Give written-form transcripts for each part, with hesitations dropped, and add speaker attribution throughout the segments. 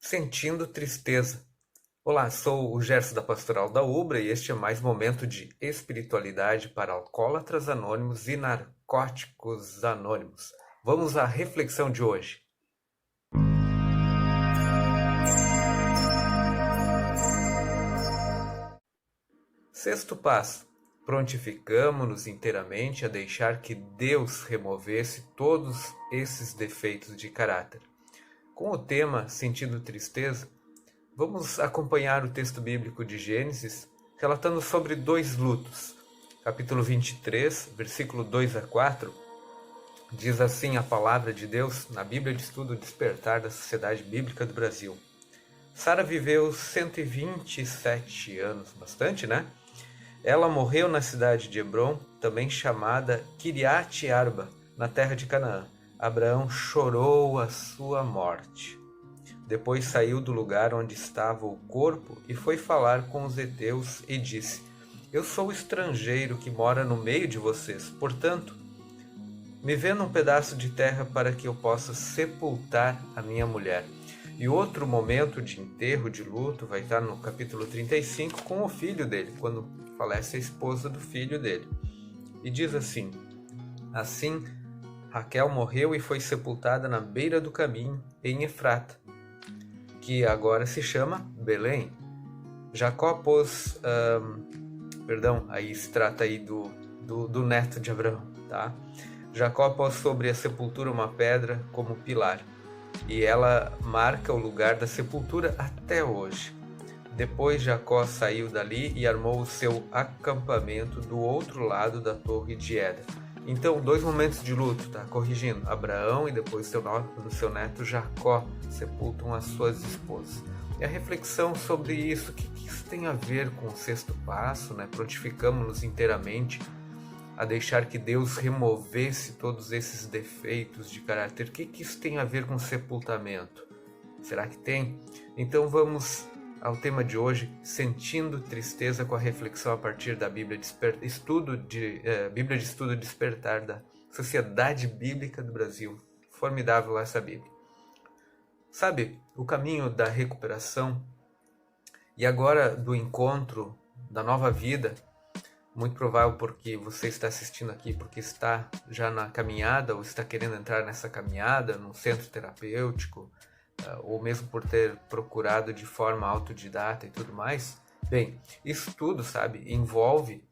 Speaker 1: Sentindo tristeza. Olá, sou o Gerson da Pastoral da Ubra e este é mais momento de espiritualidade para alcoólatras anônimos e narcóticos anônimos. Vamos à reflexão de hoje. Sexto passo. Prontificamo-nos inteiramente a deixar que Deus removesse todos esses defeitos de caráter. Com o tema Sentindo Tristeza, vamos acompanhar o texto bíblico de Gênesis, relatando sobre dois lutos. Capítulo 23, versículo 2 a 4, diz assim a palavra de Deus na Bíblia de Estudo Despertar da Sociedade Bíblica do Brasil. Sara viveu 127 anos, bastante, né? Ela morreu na cidade de Hebrom, também chamada Kiriat Arba, na terra de Canaã. Abraão chorou a sua morte. Depois saiu do lugar onde estava o corpo e foi falar com os heteus e disse: Eu sou estrangeiro que mora no meio de vocês, portanto, me vendo um pedaço de terra para que eu possa sepultar a minha mulher. E outro momento de enterro, de luto, vai estar no capítulo 35 com o filho dele, quando falece a esposa do filho dele. E diz assim: Assim, Raquel morreu e foi sepultada na beira do caminho, em Efrata, que agora se chama Belém. Jacó pôs, aí se trata aí do neto de Abraão, tá? Jacó pôs sobre a sepultura uma pedra como pilar, e ela marca o lugar da sepultura até hoje. Depois Jacó saiu dali e armou o seu acampamento do outro lado da torre de Éder. Então, dois momentos de luto, tá? Corrigindo, Abraão e depois seu neto Jacó sepultam as suas esposas. E a reflexão sobre isso, o que isso tem a ver com o sexto passo, né? Prontificamos-nos inteiramente a deixar que Deus removesse todos esses defeitos de caráter. O que isso tem a ver com sepultamento? Será que tem? Então vamos ao tema de hoje, Sentindo Tristeza, com a reflexão a partir da Bíblia de Estudo Despertar da Sociedade Bíblica do Brasil. Formidável essa Bíblia. Sabe, o caminho da recuperação e agora do encontro da nova vida, muito provável porque você está assistindo aqui, porque está já na caminhada ou está querendo entrar nessa caminhada, num centro terapêutico, ou mesmo por ter procurado de forma autodidata e tudo mais. Bem, isso tudo, sabe, envolve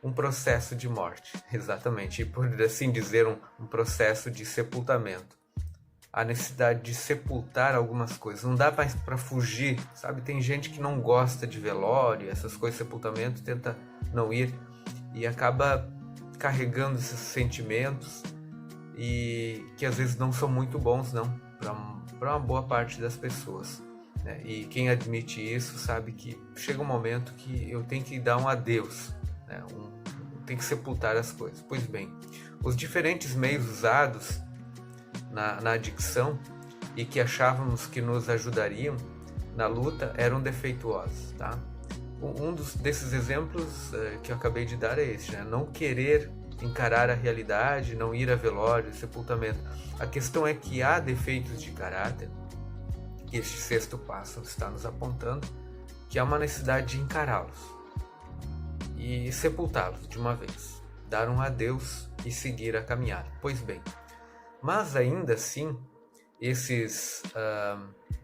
Speaker 1: um processo de morte, exatamente, e por assim dizer, um processo de sepultamento. A necessidade de sepultar algumas coisas, não dá mais para fugir, sabe? Tem gente que não gosta de velório, essas coisas, sepultamento, tenta não ir e acaba carregando esses sentimentos e que às vezes não são muito bons, não, para uma boa parte das pessoas, né? E quem admite isso sabe que chega um momento que eu tenho que dar um adeus, né? Tem que sepultar as coisas. Pois bem, os diferentes meios usados na adicção e que achávamos que nos ajudariam na luta eram defeituosos, tá? Desses exemplos que eu acabei de dar é esse, né? Não querer encarar a realidade, não ir a velório, sepultamento. A questão é que há defeitos de caráter, e este sexto passo está nos apontando, que há uma necessidade de encará-los e sepultá-los de uma vez, dar um adeus e seguir a caminhada. Pois bem, mas ainda assim, esses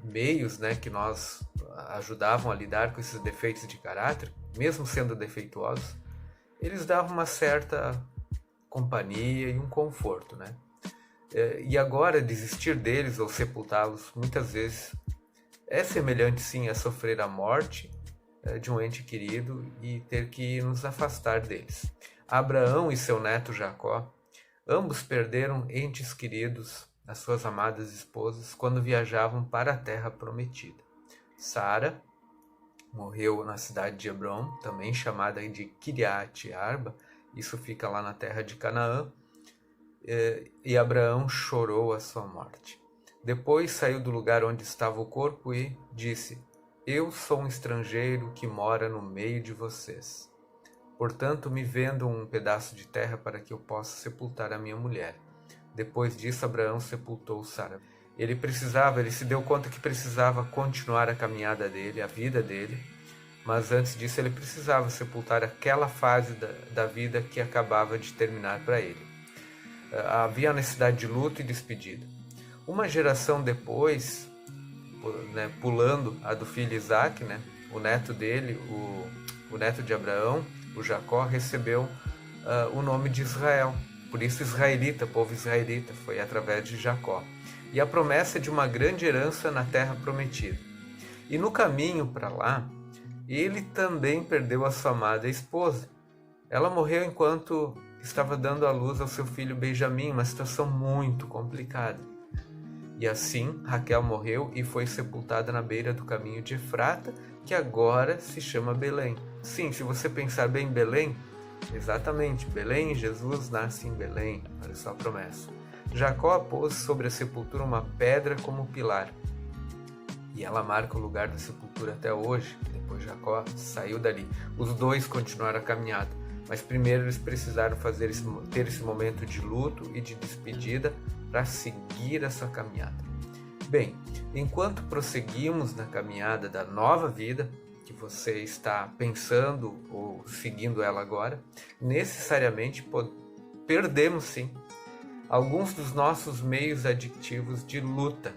Speaker 1: meios, né, que nós ajudavam a lidar com esses defeitos de caráter, mesmo sendo defeituosos, eles davam uma certa companhia e um conforto, né? E agora desistir deles ou sepultá-los muitas vezes é semelhante sim a sofrer a morte de um ente querido e ter que nos afastar deles. Abraão e seu neto Jacó, ambos perderam entes queridos, as suas amadas esposas, quando viajavam para a terra prometida. Sara morreu na cidade de Hebrom, também chamada de Kiriat Arba, isso fica lá na terra de Canaã, e Abraão chorou a sua morte. Depois saiu do lugar onde estava o corpo e disse: Eu sou um estrangeiro que mora no meio de vocês. Portanto, me vendam um pedaço de terra para que eu possa sepultar a minha mulher. Depois disso, Abraão sepultou Sara. ele se deu conta que precisava continuar a caminhada dele, a vida dele, mas antes disso ele precisava sepultar aquela fase da vida que acabava de terminar para ele. Havia a necessidade de luto e despedida. Uma geração depois, né, pulando a do filho Isaac, né, o neto dele, o neto de Abraão, o Jacó, recebeu o nome de Israel. Por isso israelita, povo israelita, foi através de Jacó. E a promessa de uma grande herança na terra prometida. E no caminho para lá, ele também perdeu a sua amada esposa. Ela morreu enquanto estava dando à luz ao seu filho Benjamim, uma situação muito complicada. E assim, Raquel morreu e foi sepultada na beira do caminho de Efrata, que agora se chama Belém. Sim, se você pensar bem, Belém, exatamente, Belém, Jesus nasce em Belém, olha só a promessa. Jacó pôs sobre a sepultura uma pedra como pilar, e ela marca o lugar da sepultura até hoje. Depois Jacó saiu dali. Os dois continuaram a caminhada, mas primeiro eles precisaram ter esse momento de luto e de despedida para seguir a sua caminhada. Bem, enquanto prosseguimos na caminhada da nova vida, que você está pensando ou seguindo ela agora, necessariamente perdemos sim alguns dos nossos meios adictivos de luta,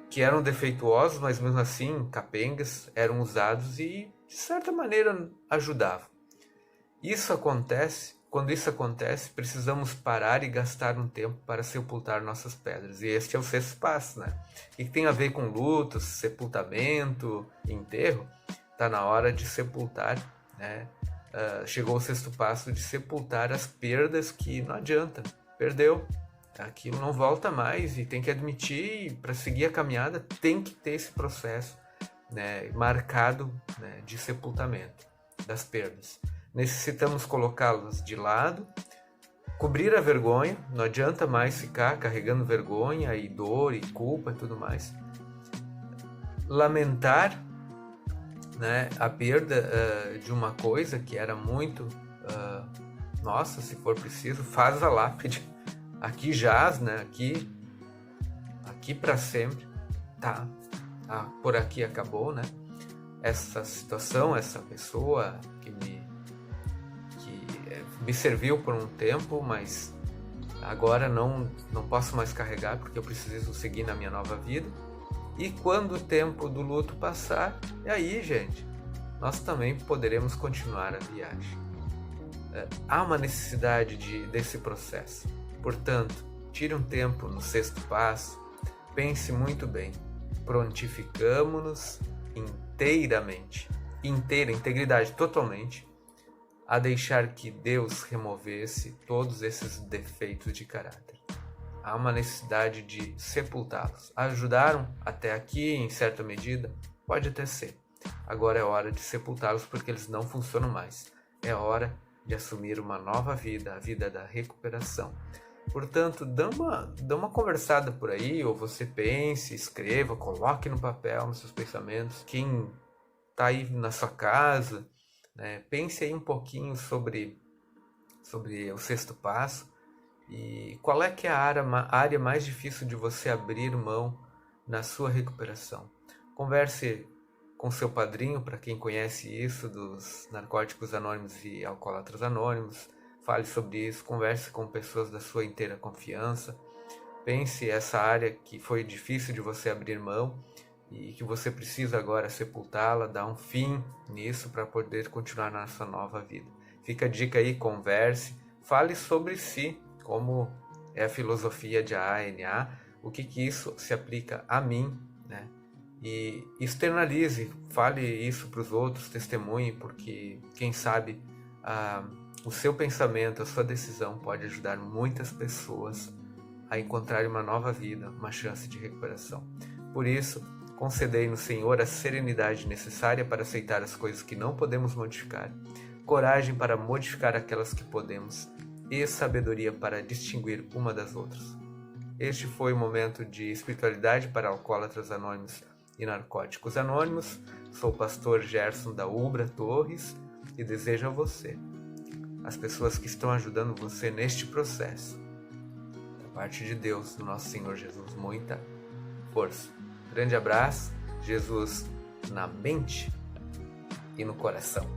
Speaker 1: que eram defeituosos, mas mesmo assim capengas, eram usados e de certa maneira ajudavam. Quando isso acontece, precisamos parar e gastar um tempo para sepultar nossas pedras. E este é o sexto passo, né? E que tem a ver com luto, sepultamento, enterro. Está na hora de sepultar, né? Chegou o sexto passo de sepultar as perdas que não adianta, perdeu. Aquilo não volta mais e tem que admitir, para seguir a caminhada, tem que ter esse processo, né, marcado, né, de sepultamento das perdas. Necessitamos colocá-las de lado, cobrir a vergonha, não adianta mais ficar carregando vergonha e dor e culpa e tudo mais. Lamentar, né, a perda de uma coisa que era muito, nossa, se for preciso, faz a lápide. Aqui jaz, né? Aqui para sempre, tá? Por aqui acabou, né? Essa situação, essa pessoa que me serviu por um tempo, mas agora não posso mais carregar porque eu preciso seguir na minha nova vida. E quando o tempo do luto passar, aí, gente, nós também poderemos continuar a viagem. Há uma necessidade desse processo. Portanto, tire um tempo no sexto passo, pense muito bem, prontificamo-nos inteiramente, integridade totalmente, a deixar que Deus removesse todos esses defeitos de caráter. Há uma necessidade de sepultá-los. Ajudaram até aqui em certa medida? Pode até ser. Agora é hora de sepultá-los porque eles não funcionam mais. É hora de assumir uma nova vida, a vida da recuperação. Portanto, dá uma conversada por aí, ou você pense, escreva, coloque no papel, nos seus pensamentos. Quem está aí na sua casa, né, pense aí um pouquinho sobre o sexto passo e qual é que é a área mais difícil de você abrir mão na sua recuperação. Converse com seu padrinho, para quem conhece isso, dos Narcóticos Anônimos e Alcoólatras Anônimos. Fale sobre isso, converse com pessoas da sua inteira confiança. Pense essa área que foi difícil de você abrir mão e que você precisa agora sepultá-la, dar um fim nisso para poder continuar na sua nova vida. Fica a dica aí, converse, fale sobre si, como é a filosofia de ANA, o que isso se aplica a mim, né? E externalize, fale isso para os outros, testemunhe, porque quem sabe o seu pensamento, a sua decisão pode ajudar muitas pessoas a encontrarem uma nova vida, uma chance de recuperação. Por isso, concedei no Senhor a serenidade necessária para aceitar as coisas que não podemos modificar, coragem para modificar aquelas que podemos e sabedoria para distinguir uma das outras. Este foi o momento de espiritualidade para Alcoólatras Anônimos e Narcóticos Anônimos. Sou o pastor Gerson da Ubra Torres e desejo a você, as pessoas que estão ajudando você neste processo, da parte de Deus, do nosso Senhor Jesus, muita força. Grande abraço, Jesus na mente e no coração.